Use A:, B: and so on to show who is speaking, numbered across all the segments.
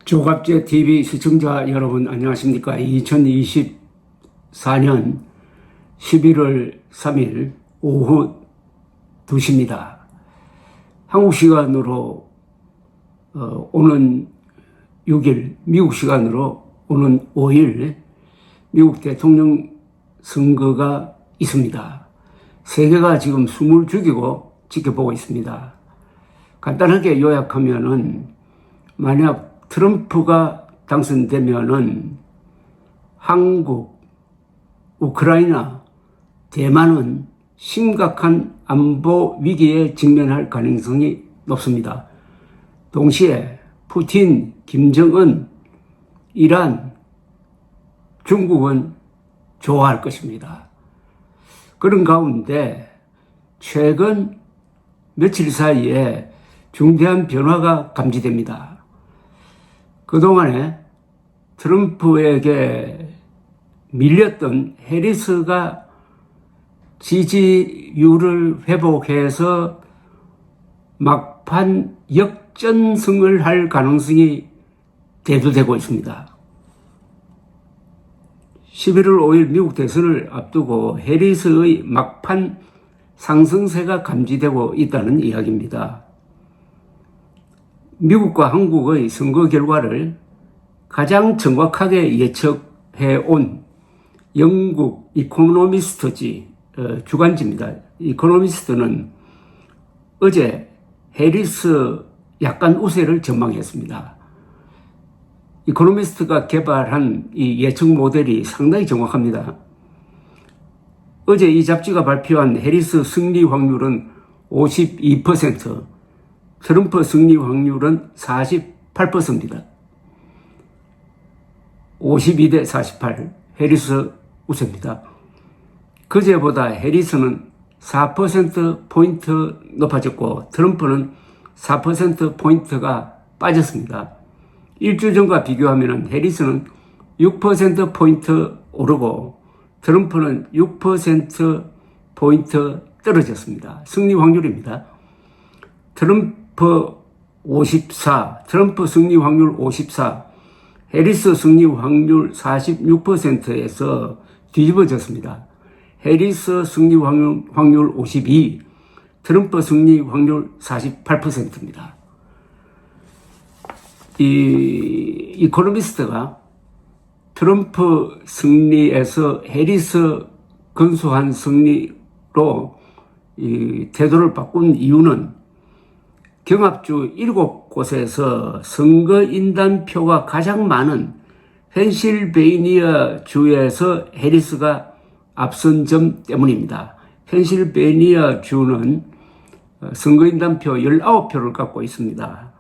A: 조갑제 TV 시청자 여러분 안녕하십니까? 2024년 11월 3일 오후 2시입니다. 한국 시간으로 오는 6일, 미국 시간으로 오는 5일 미국 대통령 선거가 있습니다. 세계가 지금 숨을 죽이고 지켜보고 있습니다. 간단하게 요약하면은 만약 트럼프가 당선되면은 한국, 우크라이나, 대만은 심각한 안보 위기에 직면할 가능성이 높습니다. 동시에 푸틴, 김정은, 이란, 중국은 좋아할 것입니다. 그런 가운데 최근 며칠 사이에 중대한 변화가 감지됩니다. 그동안에 트럼프에게 밀렸던 해리스가 지지율을 회복해서 막판 역전승을 할 가능성이 대두되고 있습니다. 11월 5일 미국 대선을 앞두고 해리스의 막판 상승세가 감지되고 있다는 이야기입니다. 미국과 한국의 선거 결과를 가장 정확하게 예측해 온 영국 이코노미스트지 주간지입니다. 이코노미스트는 어제 해리스 약간 우세를 전망했습니다. 이코노미스트가 개발한 이 예측 모델이 상당히 정확합니다. 어제 이 잡지가 발표한 해리스 승리 확률은 52%, 트럼프 승리 확률은 48%입니다. 52대 48, 해리스 우세입니다. 그제보다 해리스는 4%포인트 높아졌고 트럼프는 4%포인트가 빠졌습니다. 일주 전과 비교하면 해리스는 6%포인트 오르고 트럼프는 6%포인트 떨어졌습니다. 승리 확률입니다. 트럼프 54, 트럼프 승리 확률 54, 해리스 승리 확률 46%에서 뒤집어졌습니다. 해리스 승리 확률 52, 트럼프 승리 확률 48%입니다. 이 이코노미스트가 트럼프 승리에서 해리스 근소한 승리로 이 태도를 바꾼 이유는 경합주 7곳에서 선거인단표가 가장 많은 펜실베이니아 주에서 해리스가 앞선 점 때문입니다. 펜실베이니아 주는 선거인단표 19표를 갖고 있습니다.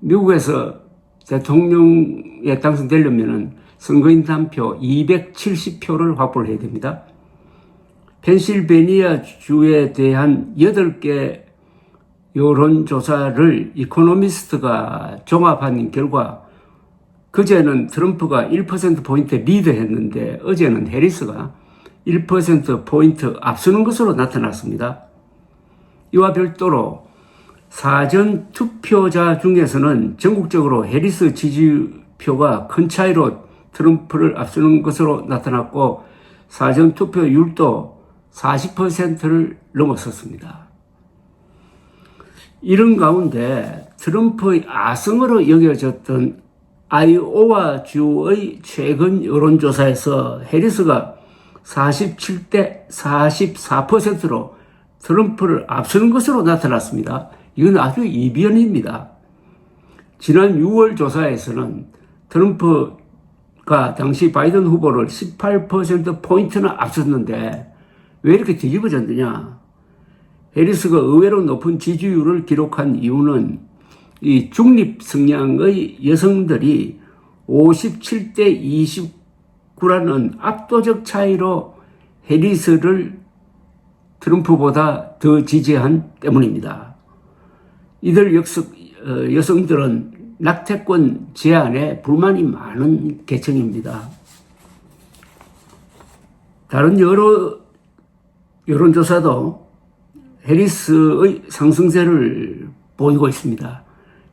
A: 미국에서 대통령에 당선되려면 선거인단표 270표를 확보를 해야 됩니다. 펜실베이니아 주에 대한 8개 여론조사를 이코노미스트가 종합한 결과 그제는 트럼프가 1%포인트 리드했는데 어제는 해리스가 1%포인트 앞서는 것으로 나타났습니다. 이와 별도로 사전 투표자 중에서는 전국적으로 해리스 지지표가 큰 차이로 트럼프를 앞서는 것으로 나타났고 사전 투표율도 40%를 넘어섰습니다. 이런 가운데 트럼프의 아성으로 여겨졌던 아이오와 주의 최근 여론조사에서 해리스가 47대 44%로 트럼프를 앞서는 것으로 나타났습니다. 이건 아주 이변입니다. 지난 6월 조사에서는 트럼프가 당시 바이든 후보를 18%포인트나 앞섰는데 왜 이렇게 뒤집어졌느냐? 해리스가 의외로 높은 지지율을 기록한 이유는 이 중립 성향의 여성들이 57대 29라는 압도적 차이로 해리스를 트럼프보다 더 지지한 때문입니다. 이들 여성들은 낙태권 제한에 불만이 많은 계층입니다. 다른 여러 여론조사도 해리스의 상승세를 보이고 있습니다.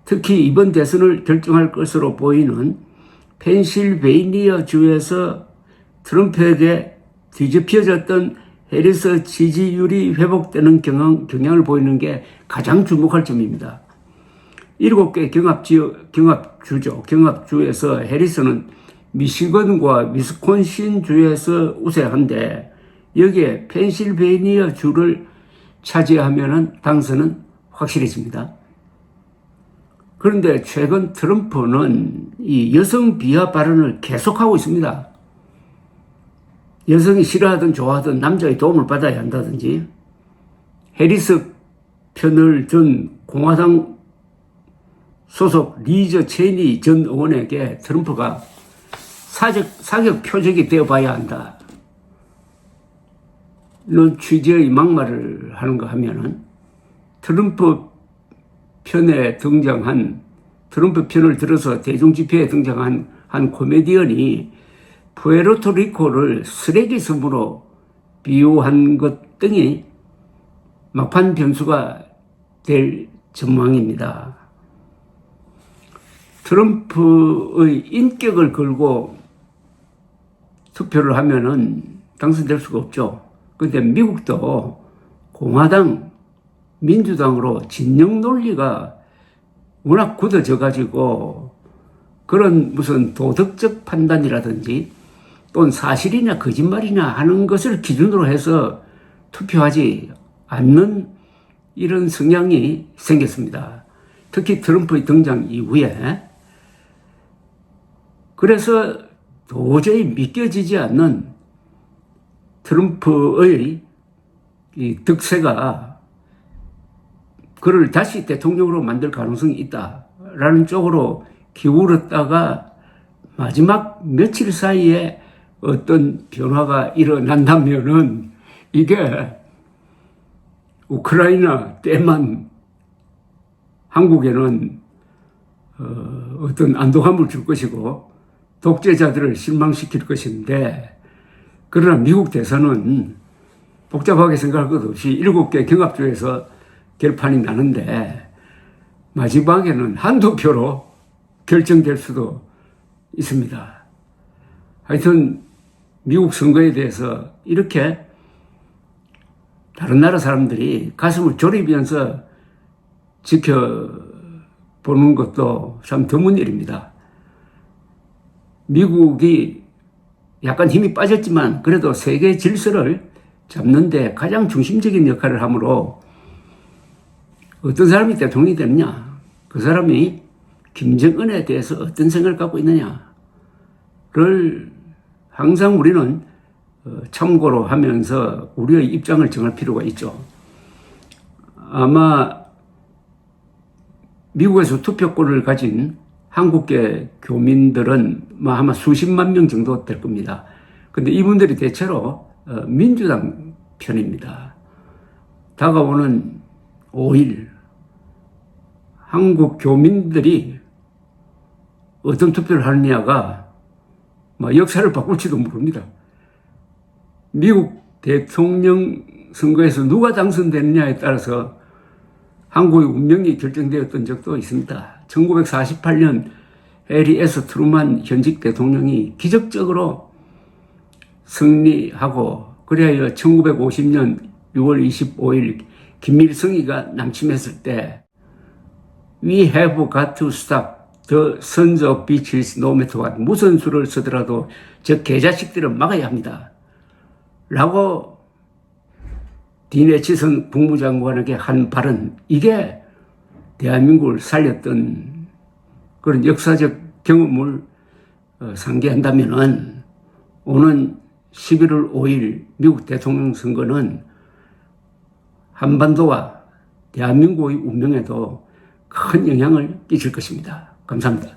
A: 특히 이번 대선을 결정할 것으로 보이는 펜실베이니아 주에서 트럼프에게 뒤집혀졌던 해리스 지지율이 회복되는 경향을 보이는 게 가장 주목할 점입니다. 7개 경합주에서 해리스는 미시건과 위스콘신 주에서 우세한데 여기에 펜실베이니아 주를 차지하면 당선은 확실해집니다. 그런데 최근 트럼프는 이 여성 비하 발언을 계속하고 있습니다. 여성이 싫어하든 좋아하든 남자의 도움을 받아야 한다든지, 해리스 편을 든 공화당 소속 리저 체니 전 의원에게 트럼프가 사격 표적이 되어봐야 한다. 이런 취지의 막말을 하는가 하면은 트럼프 편을 들어서 대중집회에 등장한 한 코미디언이 푸에르토리코를 쓰레기 섬으로 비유한 것 등이 막판 변수가 될 전망입니다. 트럼프의 인격을 걸고 투표를 하면은 당선될 수가 없죠. 그런데 미국도 공화당, 민주당으로 진영 논리가 워낙 굳어져 가지고 그런 무슨 도덕적 판단이라든지 또는 사실이나 거짓말이나 하는 것을 기준으로 해서 투표하지 않는 이런 성향이 생겼습니다. 특히 트럼프의 등장 이후에. 그래서 도저히 믿겨지지 않는 트럼프의 이 득세가 그를 다시 대통령으로 만들 가능성이 있다라는 쪽으로 기울었다가 마지막 며칠 사이에 어떤 변화가 일어난다면은 이게 우크라이나 때만 한국에는 어떤 안도감을 줄 것이고 독재자들을 실망시킬 것인데, 그러나 미국 대선은 복잡하게 생각할 것 없이 7개 경합주에서 결판이 나는데 마지막에는 한두 표로 결정될 수도 있습니다. 하여튼 미국 선거에 대해서 이렇게 다른 나라 사람들이 가슴을 졸이면서 지켜보는 것도 참 드문 일입니다. 미국이 약간 힘이 빠졌지만 그래도 세계 질서를 잡는데 가장 중심적인 역할을 하므로 어떤 사람이 대통령이 되느냐, 그 사람이 김정은에 대해서 어떤 생각을 갖고 있느냐를 항상 우리는 참고로 하면서 우리의 입장을 정할 필요가 있죠. 아마 미국에서 투표권을 가진 한국계 교민들은 아마 수십만 명 정도 될 겁니다. 근데 이분들이 대체로 민주당 편입니다. 다가오는 5일 한국 교민들이 어떤 투표를 하느냐가 역사를 바꿀지도 모릅니다. 미국 대통령 선거에서 누가 당선되느냐에 따라서 한국의 운명이 결정되었던 적도 있습니다. 1948년 해리 S. 트루만 현직 대통령이 기적적으로 승리하고, 그래야 1950년 6월 25일 김일성이가 남침했을 때 We have got to stop the sons of bitches no matter what. 무슨 수를 쓰더라도 저 개자식들은 막아야 합니다. 라고 디네치선 국무장관에게 한 발언, 이게 대한민국을 살렸던 그런 역사적 경험을 상기한다면은 오는 11월 5일 미국 대통령 선거는 한반도와 대한민국의 운명에도 큰 영향을 끼칠 것입니다. 감사합니다.